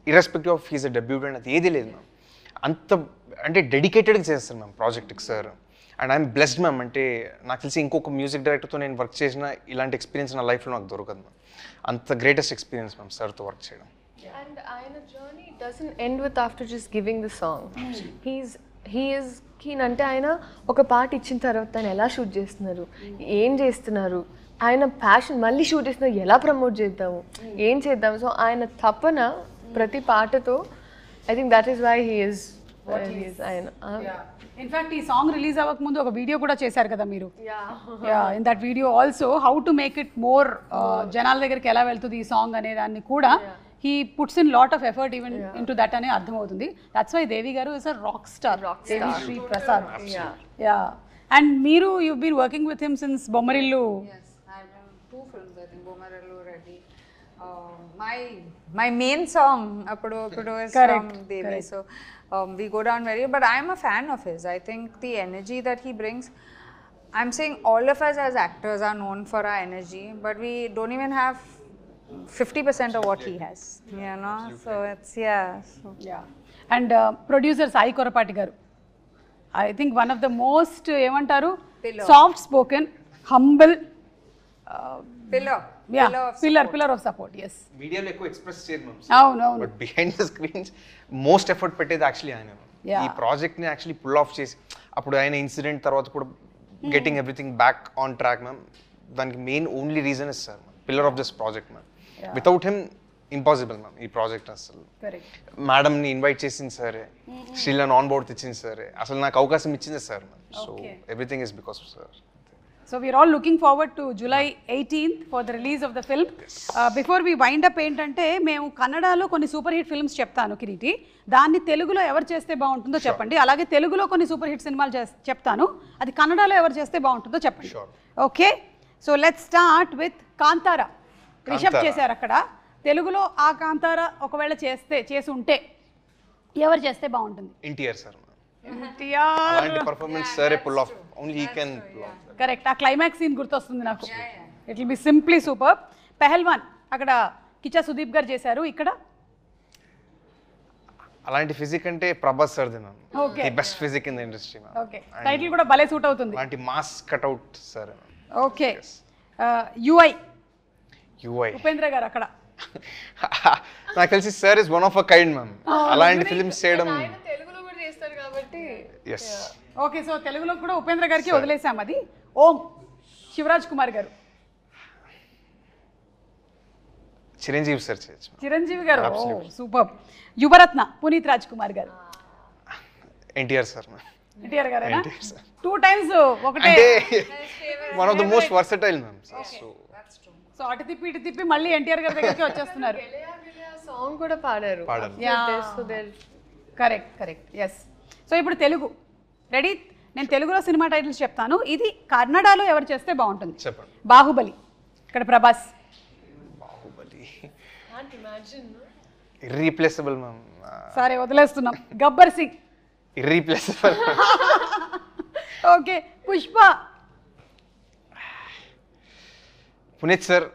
Irrespective of he's a debutant అది ఏది లేదు మ్యామ్. అంత అంటే డెడికేటెడ్గా చేస్తారు మ్యామ్ ప్రాజెక్ట్కి sir. And I'm blessed ma'am. అంటే నాకు తెలిసి ఇంకొక మ్యూజిక్ డైరెక్టర్తో నేను వర్క్ చేసిన ఇలాంటి ఎక్స్పీరియన్స్ నా లైఫ్లో నాకు దొరకదు మ్యామ్. అంత గ్రేటెస్ట్ ఎక్స్పీరియన్స్ మ్యామ్ సార్తో వర్క్ చేయడం. And ఆయన journey doesn't end with after just giving the song. He is keen అంటే ఆయన ఒక పాట ఇచ్చిన తర్వాత తను ఎలా షూట్ చేస్తున్నారు, ఏం చేస్తున్నారు, ఆయన ప్యాషన్ మళ్ళీ షూట్ చేస్తున్నారు, ఎలా ప్రమోట్ చేద్దాము, ఏం చేద్దాము. సో ఆయన తపన ప్రతి పాటతో I think that is why he is ఆయన. ఇన్ఫాక్ట్ ఈ సాంగ్ రిలీజ్ అవ్వక ముందు ఒక వీడియో కూడా చేశారు కదా మీరు. In that video also how to make it more జనాల దగ్గరికి ఎలా వెళ్తుంది ఈ సాంగ్ అనే దాన్ని కూడా he puts in lot of effort even into that ane ardham avuthundi. That's why Devi garu is a rock star. Devi Prasad. Yeah. And meeru, you've been working with him since Bommarillu. Yes, I've done 2 films I think, Bommarillu Reddy. My main song appudu is from Devi. So we go down very, but I am a fan of his. I think the energy that he brings, I'm saying all of us as actors are known for our energy, but we don't even have 50% of what he has, you know. So it's And producer Sai Korapati garu, I think one of the most emantaru soft spoken, humble pillar of support. Yes, మీడియాలో ఎక్కువ ఎక్స్ప్రెస్ చేయరు మ్యామ్. అవును. But behind the screens most effort పెట్టేది యాక్చువల్లీ ఆయన. ఈ ప్రాజెక్ట్ని యాక్చువల్లీ పుల్ ఆఫ్ చేసి అప్పుడు ఆయన ఇన్సిడెంట్ తర్వాత కూడా getting everything back on track ma'am. దానికి main only reason is sir pillar of this project ma'am. Without him impossible ma'am ఈ ప్రాజెక్ట్. అసలు మేడంని ఇన్వైట్ చేసింది సరే, శ్రీలను ఆన్ బోర్డ్ తెచ్చింది సరే, అసలు నాకు అవకాశం ఇచ్చింది sir ma'am. So everything is because of sir. So we are all looking forward to July 18th for the release of the film. Before we wind up ఏంటంటే మేము కన్నడలో కొన్ని సూపర్ హిట్ ఫిల్మ్స్ చెప్తాను కిరీటి, దాన్ని తెలుగులో ఎవరు చేస్తే బాగుంటుందో చెప్పండి. అలాగే తెలుగులో కొన్ని సూపర్ హిట్ సినిమాలు చెప్తాను, అది కన్నడలో ఎవరు చేస్తే బాగుంటుందో చెప్పండి. Okay, so let's start with Kantara. Rishab చేశారు అక్కడ. తెలుగులో ఆ కాంతారా ఒకవేళ చేసి ఉంటే ఎవరు చేస్తే బాగుంటుంది? ఎన్టీఆర్ సార్. ఎన్టీఆర్ అలాంటి పర్ఫార్మెన్స్ సరే pull off only he can pull off. Correct, ఆ క్లైమాక్స్ సీన్ గుర్తొస్తుంది నాకు. It will be simply super. Pailwaan అక్కడ కిచ్చా సుదీప్ గారు చేశారు. ఇక్కడ అలాంటి ఫిజిక్ అంటే Prabhas sir the ma'am. The best physique in the industry ma'am. Okay, title కూడా భలే సూట్ అవుతుంది. అలాంటి mass cutout sir. Okay, UI Upendra గారు అక్కడ. నాకు తెలిసి sir is one of a kind ma'am. అలాంటి ఫిల్మ్స్ చేయడం తెలుగులో కూడా చేస్తారు కాబట్టి. ఎస్. ఓకే, సో తెలుగులో కూడా ఉపేంద్ర గారికి వదిలేసాం అది. ఓం శివరాజ్ కుమార్ గారు. చిరంజీవి సార్ చేయొచ్చు. చిరంజీవి గారు సూపర్. యువరత్న పునీత్ రాజ్ కుమార్ గారు. ఎన్టీఆర్ సార్. ఎన్టీఆర్ గారేనా? 2 times ఒకటే. One of the most versatile ma'am. So అటు తిప్పి ఇటు తిప్పి మళ్ళీ ఎన్టీఆర్ గారి దగ్గరికి వచ్చేస్తున్నారు. సాంగ్ కూడా పాడారు. కరెక్ట్. ఎస్. సో ఇప్పుడు తెలుగు రెడీ. నేను తెలుగులో సినిమా టైటిల్స్ చెప్తాను, ఇది కన్నడలో ఎవరు చేస్తే బాగుంటుంది? చెప్పండి. బాహుబలి, ఇక్కడ ప్రభాస్. Baahubali irreplaceable ma'am. సరే వదిలేస్తున్నాం. Gabbar Singh. Irreplaceable. Okay, Pushpa. Puneeth sir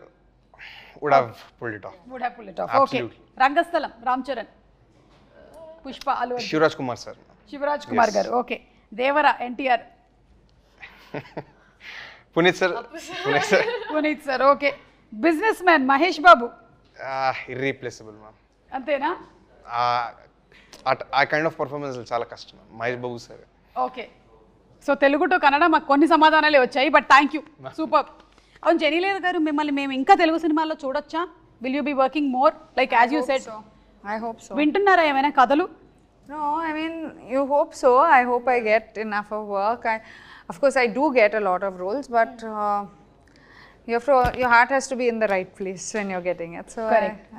would have pulled it off. Okay, Rangasthalam Ram Charan. Pushpa Allu Arjun. Shivaraj Kumar sir. Shivaraj Kumar garu. Okay, Devara NTR. Puneeth sir. Puneeth sir. Okay, businessman Mahesh Babu. Irreplaceable ma'am. అంతేనా? ఆ కైండ్ ఆఫ్ పర్ఫార్మెన్స్ చాలా కష్టం Mahesh Babu sir. Okay, so Telugu to Kannada మాకు కొన్ని సమాధానాలే వచ్చాయి, బట్ థ్యాంక్ యూ, సూపర్. అవును, జెనీలేర్ గారు, మిమ్మల్ని మేము ఇంకా తెలుగు సినిమాల్లో చూడొచ్చా? Will you be working more like as you said? I hope so. వింటున్నారా ఏమైనా కథలు? No, I mean, you hope so. I hope I get enough of work. Of course, I do get a lot of roles, but your heart has to be in the right place when you're getting it. So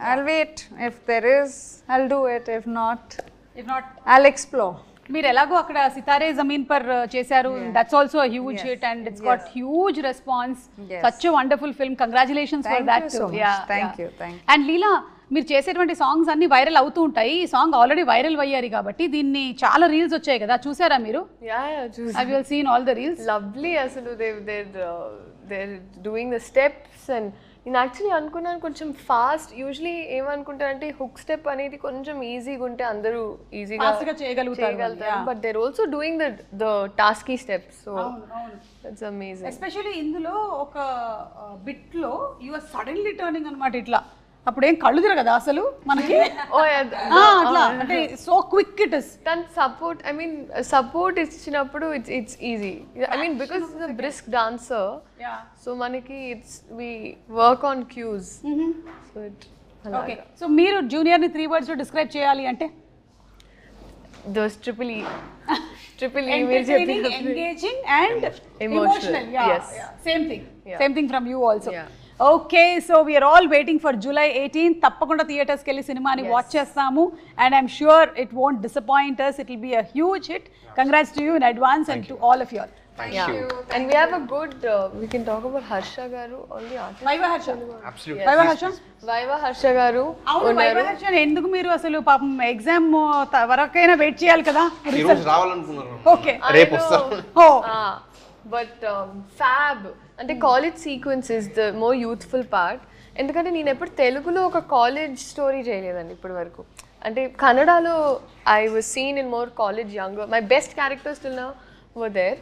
I'll wait. If there is, I'll do it. If not, I'll explore. మీరు ఎలాగో అక్కడ సితారే జమీన్ పర్ చేశారు, that's also huge hit and it's got huge response. Such a wonderful film, congratulations for that. Thank you. And Leela, మీరు చేసేటువంటి సాంగ్స్ అన్ని వైరల్ అవుతూ ఉంటాయి. ఈ సాంగ్ ఆల్రెడీ వైరల్ అయ్యారు కాబట్టి దీన్ని చాలా రీల్స్ వచ్చాయి కదా, చూసారా మీరు? Have you seen all the reels? Lovely అసలు they're doing the steps and నేను యాక్చువల్లీ అనుకున్నాను కొంచెం ఫాస్ట్. యూజువలీ ఏమనుకుంటారంటే హుక్ స్టెప్ అనేది కొంచెం ఈజీగా ఉంటే అందరూ ఈజీగా చేయగలుగుతారు, but they're also doing the tasky steps. So it's amazing. Especially ఇందులో ఒక బిట్ లో యు ఆర్ సడన్లీ టర్నింగ్ అన్నమాట ఇట్లా, అప్పుడు ఏం కళ్ళు తిరగదా అసలు మనకి? అట్లా అంటే సో క్విక్ ఇట్ ఇస్. దాని సపోర్ట్, ఐ మీన్ సపోర్ట్ ఇచ్చినప్పుడు it's easy. I mean because it's a brisk dancer, so మనకి it's we work on cues. So it okay. So మీరు జూనియర్ ని 3 words లో డిస్క్రైబ్ చేయాలి అంటే? Those triple E Entertaining, engaging and emotional. Yes. Same thing from you also. Okay, so we are all waiting for July 18th. Tappakunda theatres ki velli cinema ni watch chestamu, and I'm sure it won't disappoint us. It will be a huge hit. Congrats to you in advance and to all of you all. Thank you. And we have a good, we can talk about Harsha garu, all the artists. Vaiva Harsha. Absolutely. Vaiva Harsha. Vaiva Harsha garu. అవును, Vaiva Harsha ఎందుకు మీరు అసలు పాపం ఎగ్జామ్ వరకైనా వెయిట్ చేయాలి కదా? ఈ రోజు రావాలనుకున్నారు. ఓకే, రేపు వస్తారు. బట్ ఫ్యాబ్ అంటే college sequence is the more youthful part. ఎందుకంటే నేను ఎప్పుడు తెలుగులో ఒక కాలేజ్ స్టోరీ చేయలేదండి ఇప్పటి వరకు. అంటే కన్నడలో I was seen in more college younger, my best characters till now were there.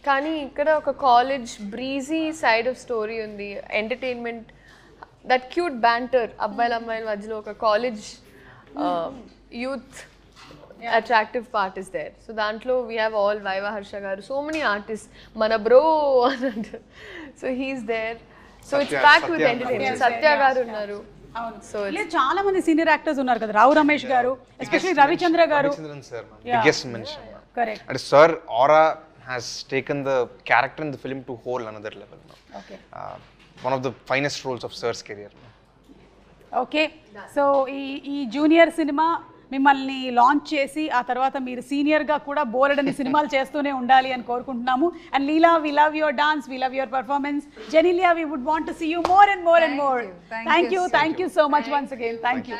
కానీ ఇక్కడ ఒక college breezy side of story ఉంది, ఎంటర్టైన్మెంట్, దట్ క్యూట్ బ్యాంటర్ అబ్బాయిల అమ్మాయిల మధ్యలో ఒక college youth attractive part is there. So dantlo we have all Vaiva Harsha garu, so many artists, mana bro, so he's there. So it's packed with entertainment. Satya garu unnaru. So ile chaala mandi senior actors unnaru kada, Rao Ramesh garu, especially Ravichandra garu. Ravichandran sir, biggest mention. Correct. And sir aura has taken the character in the film to whole another level now. Okay. One of the finest roles of sir's career. Okay, so ఈ జూనియర్ సినిమా మిమ్మల్ని లాంచ్ చేసి ఆ తర్వాత మీరు సీనియర్గా కూడా బోలెడని సినిమాలు చేస్తూనే ఉండాలి అని కోరుకుంటున్నాము. And Leela, we love your dance, we love your performance. Genelia, we would want to see you more and more and more. Thank you so much once again. Thank you.